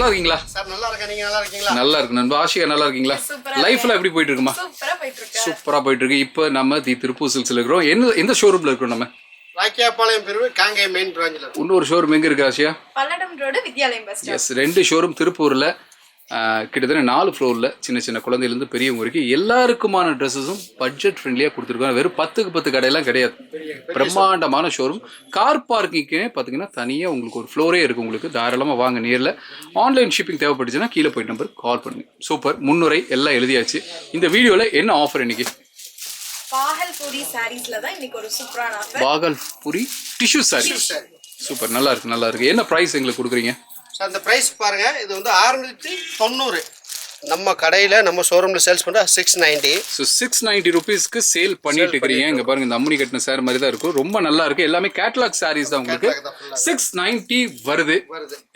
நல்லா இருக்கீங்களா? சார் நல்லா இருக்கேன். நீங்க நல்லா இருக்கீங்களா? நல்லா இருக்கு நண்பா. ஆஷிகா நல்லா இருக்கீங்களா? லைஃப்ல எப்படி போயிட்டு இருக்குமா? சூப்பரா போயிட்டு இருக்கு. இப்போ நம்ம தி திருப்பூர் சில்க்ஸ்ல இருக்கிறோம். எந்த ஷோரூம்ல இருக்கிறோம் நம்ம? ராக்கியாபாளையம் பிரிவு காங்கேய மெயின் பிரான்ச்ல. இன்னொரு ஷோரூம் எங்க இருக்கு ஆஷியா? Palladam road Vidyalayam bus stop. Yes, 2 showroom திருப்பூர்ல. கிட்டத்தட்ட 4 ஃப்ளோர்ல சின்ன சின்ன குழந்தையிலேருந்து பெரியவங்க வரைக்கும் எல்லாருக்குமான ட்ரெஸ்ஸஸும் பட்ஜெட் ஃப்ரெண்ட்லியாக கொடுத்துருக்காங்க. வெறும் 10க்கு 10 கடையெல்லாம் கிடையாது. பிரம்மாண்டமான ஷோரூம். கார் பார்க்கிங்கே பார்த்தீங்கன்னா தனியாக உங்களுக்கு ஒரு ஃப்ளோரே இருக்குது. உங்களுக்கு தாராளமாக வாங்க. நேரில் ஆன்லைன் ஷிப்பிங் தேவைப்பட்டுச்சுன்னா கீழே போய் நம்பர் கால் பண்ணுங்க. சூப்பர். முன்னுரை எல்லாம் எழுதியாச்சு. இந்த வீடியோவில் என்ன ஆஃபர் இன்னைக்கு? பாகல்புரி சாரீஸ்ல தான் இன்னைக்கு ஒரு சூப்பரான offer. Bhagalpuri tissue sorry. Super, நல்லா இருக்கு நல்லா இருக்கு. என்ன ப்ரைஸ் எங்களுக்கு கொடுக்குறீங்க? அந்த பிரைஸ் பாருங்க, இது வந்து 690. நம்ம கடையில நம்ம ஷோரூம்ல சேல்ஸ் பண்ற 690. ஸோ 690 ருபீஸ்க்கு சேல் பண்ணிட்டு இருக்கிறீங்க. இங்க பாருங்க, இந்த அம்மனி கட்டின சார் மாதிரி தான் இருக்கும். ரொம்ப நல்லா இருக்கு. எல்லாமே கேட்டலாக் சாரீஸ் தான். உங்களுக்கு 690 வருது.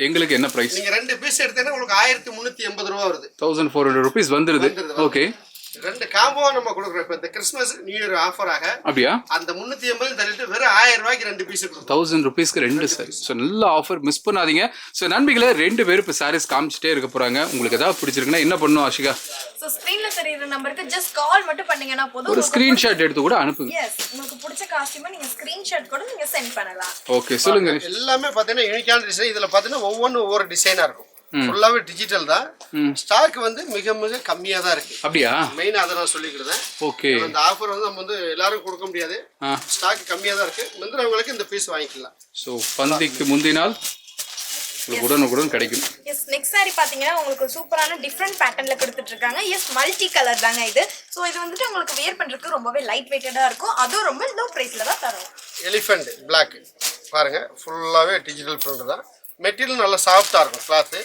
எங்களுக்கு என்ன பிரைஸ்? நீங்க 2 பீஸ் எடுத்தீங்கன்னா உங்களுக்கு 1380 ரூபாய் வருது. 1400 ருபீஸ் வந்துருது. ஓகே, 2 காம்போ நம்ம கொடுக்குறோம். இப்போ இந்த கிறிஸ்மஸ் நியூ இயர் ஆஃபராக அப்படியா அந்த 380 தள்ளிட்டு வெறும் 1000 ரூபாய்க்கு 2 பீஸ் கொடுக்கும். 1000 ருபீஸ்க்கு 2 சாரீஸ். ஸோ நல்ல ஆஃபர், மிஸ் பண்ணாதீங்க. ஸோ நண்பிகளை 2 பேரும் இப்போ சாரீஸ் காமிச்சிட்டே இருக்க போறாங்க. உங்களுக்கு ஏதாவது பிடிச்சிருக்குன்னா என்ன பண்ணும் ஆஷிகா? சோ ஸ்கிரீன்ல தெரியுற நம்பருக்கு ஜஸ்ட் கால் மட்டும் பண்ணீங்கன்னா போதும். ஒரு ஸ்கிரீன்ஷாட் எடுத்து கூட அனுப்புங்க. எஸ், உங்களுக்கு பிடிச்ச காஸ்டியூமை நீங்க ஸ்கிரீன்ஷாட் கூட நீங்க சென்ட் பண்ணலாம். ஓகே, சொல்லுங்க. எல்லாமே பாத்தீங்கன்னா யூனிக்கான டிசைன். இதுல பாத்தீங்கன்னா ஒவ்வொரு டிசைனா இருக்கும். ஃபுல்லாவே டிஜிட்டல் தான். ஸ்டாக் வந்து மிக மிக கம்மியா தான் இருக்கு. அப்படியா? மெயினா அதை நான் சொல்லிக்கிறேன். ஓகே, இந்த ஆஃபர் வந்து நம்ம வந்து எல்லாரும் கொடுக்க முடியாது. ஸ்டாக் கம்மியா தான் இருக்கு. முந்தினவங்களுக்கு இந்த பீஸ் வாங்கிக்கலாம். ஸோ பந்திக்கு முந்தினால் உடனுக்குடன் கிடைக்கும். எஸ், நெக்ஸ்ட் சாரி பாத்தீங்கன்னா உங்களுக்கு சூப்பரான டிஃப்ரெண்ட் பேட்டர்ன்ல கொடுத்துட்டு இருக்காங்க. எஸ், மல்டி கலர் தாங்க இது. ஸோ இது வந்துட்டு உங்களுக்கு வியர் பண்றதுக்கு ரொம்பவே லைட் வெயிட்டடா இருக்கும். அதுவும் ரொம்ப லோ பிரைஸ்ல தான் தரும். எலிஃபென்ட் பிளாக் பாருங்க, ஃபுல்லாவே டிஜிட்டல் பிரிண்ட் தான். மெட்டீரியல் நல்லா சாஃப்டா இருக்கும். கிளாத்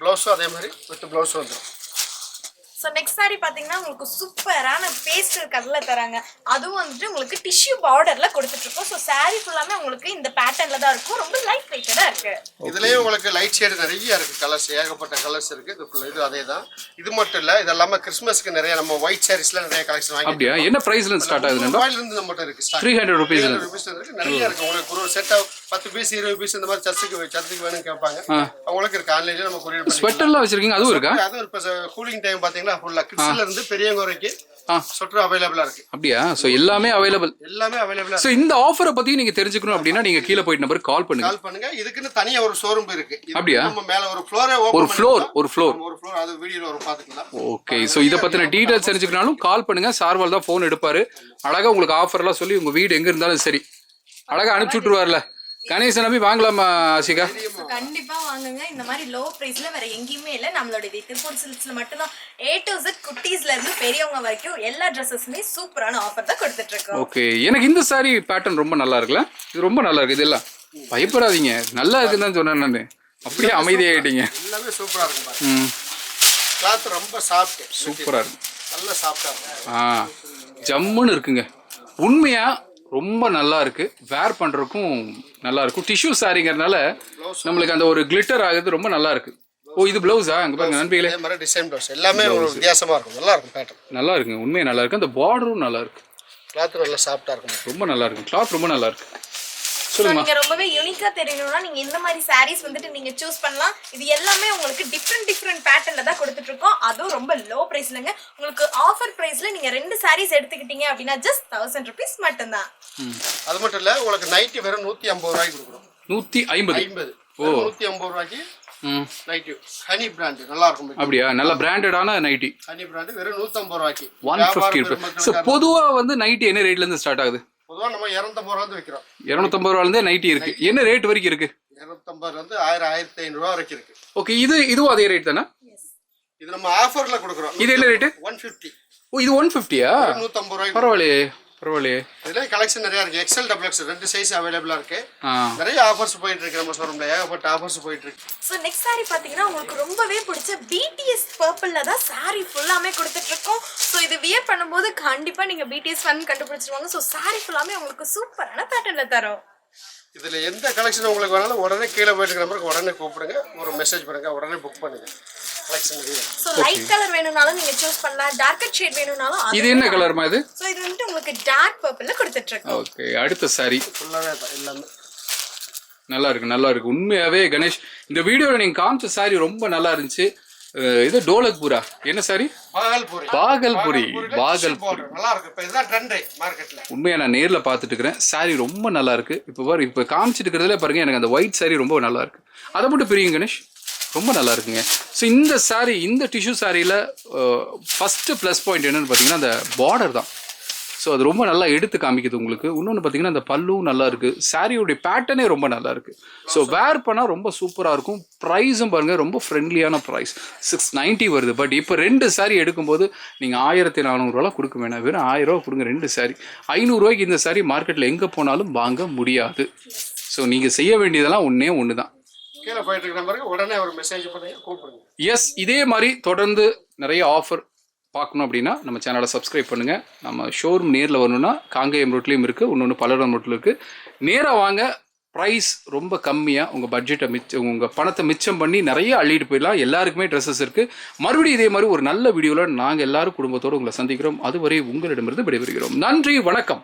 ப்ளவுஸும் அதே மாதிரி வித் ப்ளவுஸ் வந்துடும். ஸோ நெக்ஸ்ட் சாரி பார்த்தீங்கன்னா உங்களுக்கு சூப்பரான பேஸ்டல் கலரில் தராங்க. அதுவும் வந்துட்டு உங்களுக்கு டிஷ்யூ பார்டரில் கொடுத்துட்ருக்கோம். ஸோ சாரி ஃபுல்லாமே உங்களுக்கு இந்த பேட்டர்னில் தான் இருக்கும். ரொம்ப லைட் வெயிட்டடாக இருக்கு. இதுலேயே உங்களுக்கு லைட் ஷேடு நிறைய இருக்கு. கலர்ஸ் ஏகப்பட்ட கலர்ஸ் இருக்கு. இது அதே தான். இது மட்டும் இல்லை, இது எல்லாமே கிறிஸ்மஸ்க்கு நிறைய நம்ம ஒயிட் சாரீஸ்ல நிறைய கலெக்ஷன் வாங்கி. அப்படியா? என்ன பிரைஸ்ல ஸ்டார்ட் ஆகுது? ரூபாயிலிருந்து நம்மகிட்ட இருக்கு. 300 ருபீஸ் இருக்கு. நிறைய இருக்கு. உங்களுக்கு ஒரு செட் 10 பீஸ் 20 பீஸ் இந்த மாதிரி சர்ச்சுக்கு வேணும்னு கேட்பாங்க. அவங்களுக்கு இருக்கு. ஆன்லைன்ல நம்ம கொரியர் பண்ணி. ஸ்வெட்டர்லாம் வச்சிருக்கீங்க, அதுவும் இருக்கா? அதுவும் இப்போ கூலிங் டைம் பாத்தீங்கன்னா ஃபுல்லா கிட்ஸ்ல இருந்து பெரியவங்க வரைக்கும் ஸ்வெட்டர் அவைலபிளா இருக்கு. அப்படியா? சோ எல்லாமே அவைலபிள். எல்லாமே அவைலபிளா. சோ இந்த ஆஃபரை பத்தி நீங்க தெரிஞ்சுக்கணும் அப்படின்னா நீங்க கீழ போய் நம்பருக்கு கால் பண்ணுங்க. இதுக்குன்னு தனியா ஒரு ஷோரூம் இருக்கு. அப்படியா? நம்ம மேல ஒரு ஃப்ளோரே ஒரு ஃப்ளோர் அது வீடியோல ஒரு பாத்துக்கலாம். ஓகே, சோ இத பத்தின டீடைல்ஸ் தெரிஞ்சுக்கனாலும் கால் பண்ணுங்க. சார்வால் தான் போன் எடுப்பாரு. அழகா உங்களுக்கு ஆஃபர் எல்லாம் சொல்லி உங்க வீடு எங்க இருந்தாலும் சரி அழகா அனுப்பிச்சு விட்டுருவார்ல. கணேசன் நம்பி வாங்கலாமா ஆஷிகா? கண்டிப்பா வாங்குங்க. இந்த மாதிரி லோ பிரைஸ்ல வேற எங்கேயுமே இல்ல. நம்மளோட திருப்பூர் சில்க்ஸ்ல மட்டும் தான் A to Z குட்டீஸ்ல இருந்து பெரியவங்க வரைக்கும் எல்லா ட்ரெஸ்ஸஸுமே சூப்பரான ஆஃபர் தான் கொடுத்துட்டு இருக்கோம். ஓகே, எனக்கு இந்த சாரி பேட்டர்ன் ரொம்ப நல்லா இருக்குல்ல. இது ரொம்ப நல்லா இருக்கு. இதெல்லாம் பயப்படாதீங்க, நல்லா இருக்குன்னு தான் சொன்னேன் நான். அப்படியே அமைதியாயிட்டீங்க. எல்லாமே சூப்பரா இருக்கு பாருங்க. கிளாத் ரொம்ப சாஃப்ட், சூப்பரா இருக்கு. நல்ல சாஃப்ட்டா இருக்கு. ஜம்முன்னு இருக்குங்க. உண்மையா ரொம்ப நல்லா இருக்கு. வேர் பண்றதுக்கும் நல்லா இருக்கும். டிஷ்யூ சாரிங்கிறதுனால நம்மளுக்கு அந்த ஒரு கிளிட்டர் ஆகுது. ரொம்ப நல்லா இருக்கு. ஓ, இது பிளவுஸா? அங்க பாருங்க நண்பிகளே, இந்த மாதிரி டிசைன் பிளவுஸ் எல்லாமே ஒரு வித்தியாசமா இருக்கும். நல்லா இருக்கும். பேட்டர்ன் நல்லா இருக்குங்க. உண்மையா நல்லா இருக்கு. அந்த பார்டரும் நல்லா இருக்கு. கிளாத் நல்லா சாஃப்ட்டா இருக்கும். ரொம்ப நல்லா இருக்கு. கிளாத் ரொம்ப நல்லா இருக்கு. நீங்க ரொம்பவே யூனிக்கா தெரியணும்னா நீங்க இந்த மாதிரி சாரீஸ் வந்துட்டு நீங்க சூஸ் பண்ணலாம். இது எல்லாமே உங்களுக்கு டிஃப்ரெண்ட் பேட்டர்ன்ல தான் கொடுத்துட்டு இருக்கோம். அதுவும் ரொம்ப லோ பிரைஸ்லங்க. உங்களுக்கு ஆஃபர் பிரைஸ்ல நீங்க 2 சாரீஸ் எடுத்துக்கிட்டீங்க அப்படின்னா ஜஸ்ட் 1000 ருபீஸ் மட்டும் தான். அது மட்டும் இல்ல, உங்களுக்கு நைட்டி வெறும் 150 ரூபாய்க்கு கொடுக்குறோம். 150. ஓ, 150 ரூபாய்க்கு நைட்டி. ஹனி பிராண்ட் நல்லா இருக்கும். அப்படியா? நல்ல பிராண்டடான நைட்டி. ஹனி பிராண்ட் வெறும் 150 ரூபாய்க்கு. 150 ரூபாய். சோ பொதுவா வந்து நைட்டி என்ன ரேட்ல இருந்து ஸ்டார்ட் ஆகுது? பொதுவா நம்ம 250 ரூபாய் விக்கிறோம். 250 ரூபாயில இருந்தே நைட்டி இருக்கு. என்ன ரேட் வரைக்கும் இருக்கு? 250 இருந்து 1000 1500 ரூபாய் வரைக்கும் இருக்கு. ஓகே, இதுவும் அதே ரேட் தானா? இது நம்ம ஆஃபர்ல கொடுக்குறோம். இது என்ன ரேட்? 150. ஓ, இது 150யா? 150 ரூபாய். பரவாயில்லையே. இதுல கலெக்ஷன் நிறைய இருக்கு. XL XXL 2 சைஸ் அவைலபிளா இருக்கு. நிறைய ஆஃபர்ஸ் போயிட்டு இருக்கு. நம்ம ஷோரூம்ல ஏகப்பட்ட ஆஃபர்ஸ் போயிட்டு இருக்கு. சோ நெக்ஸ்ட் சாரி பாத்தீங்கன்னா உங்களுக்கு ரொம்பவே பிடிச்ச BTS பர்பிள்ல தான் சாரி ஃபுல்லாமே கொடுத்துட்டு இருக்கோம். சோ இது வியர் பண்ணும்போது கண்டிப்பா நீங்க BTS ஃபன் கண்டுபிடிச்சிருவாங்க. சோ சாரி ஃபுல்லாமே உங்களுக்கு சூப்பரான பேட்டர்ன்ல தரோம். இதுல எந்த கலெக்ஷன் உங்களுக்கு வேணாலும் உடனே கீழே போயிட்டு நம்பருக்கு உடனே கூப்பிடுங்க, ஒரு மெசேஜ் பண்ணுங்க, உடனே புக் பண்ணுங்க. கலெக்ஷன் நிறைய. சோ லைட் கலர் வேணும்னாலும் நீங்க சூஸ் பண்ணலாம். டார்க்கர் ஷேட் வேணும்னாலும். இது என்ன கலர்மா இது? சோ இது வந்து உங்களுக்கு டார்க் பர்பிள்ல கொடுத்துட்டு இருக்கோம். ஓகே, அடுத்த சாரி ஃபுல்லாவே எல்லாமே நல்லா இருக்கு உண்மையாவே கணேஷ். இந்த வீடியோவில் நீங்கள் காமிச்ச சாரி ரொம்ப நல்லா இருந்துச்சு. இது டோலக்பூரா என்ன சாரி? பாகல்புரி. நல்லா இருக்கு. இப்போ இதுதான் ட்ரெண்ட் மார்க்கெட்ல. உண்மையா நான் நேரில் பார்த்துட்டு இருக்கிறேன். சாரி ரொம்ப நல்லா இருக்கு. இப்போ காமிச்சிட்டு இருக்கிறதுல பாருங்க, எனக்கு அந்த ஒயிட் சாரி ரொம்ப நல்லா இருக்கு. அதை மட்டும் பிரியும் கணேஷ், ரொம்ப நல்லா இருக்குங்க. ஸோ இந்த சாரி, இந்த டிஷ்யூ சாரியில் ஃபஸ்ட்டு ப்ளஸ் பாயிண்ட் என்னென்னு பார்த்தீங்கன்னா அந்த பார்டர் தான். ஸோ அது ரொம்ப நல்லா எடுத்து காமிக்குது உங்களுக்கு. இன்னொன்று பார்த்தீங்கன்னா அந்த பல்லும் நல்லா இருக்குது. சாரியோடைய பேட்டர்னே ரொம்ப நல்லா இருக்குது. ஸோ வேர் பண்ணால் ரொம்ப சூப்பராக இருக்கும். ப்ரைஸும் பாருங்கள், ரொம்ப ஃப்ரெண்ட்லியான ப்ரைஸ், 690 வருது. பட் இப்போ 2 சாரி எடுக்கும்போது நீங்கள் 1400 கொடுக்க வேணாம், வெறும் 1000 ரூபா கொடுங்க 2 சாரி. 500 ரூபாய்க்கு இந்த சாரி மார்க்கெட்டில் எங்கே போனாலும் வாங்க முடியாது. ஸோ நீங்கள் செய்ய வேண்டியதெல்லாம் ஒன்று தான். கீழே போயிட்டு இருக்கிற நம்பருக்கு உடனே ஒரு மெசேஜ் பண்ணி கூப்பிடுங்க. எஸ், இதே மாதிரி தொடர்ந்து நிறைய ஆஃபர் பார்க்கணும் அப்படின்னா நம்ம சேனலை சப்ஸ்கிரைப் பண்ணுங்கள். நம்ம ஷோரூம் நேரில் வரணுன்னா காங்கேயம் ரோட்லேயும் இருக்குது, இன்னொன்று பல்லடம் ரோட்டில் இருக்குது. நேராக வாங்க. ப்ரைஸ் ரொம்ப கம்மியாக உங்கள் பட்ஜெட்டை உங்கள் பணத்தை மிச்சம் பண்ணி நிறைய அள்ளிட்டு போயிடலாம். எல்லாருக்குமே ட்ரெஸ்ஸஸ் இருக்குது. மறுபடியும் இதே மாதிரி ஒரு நல்ல வீடியோவில் நாங்கள் எல்லாரும் குடும்பத்தோடு உங்களை சந்திக்கிறோம். அதுவரை உங்களிடமிருந்து விடைபெறுகிறோம். நன்றி, வணக்கம்.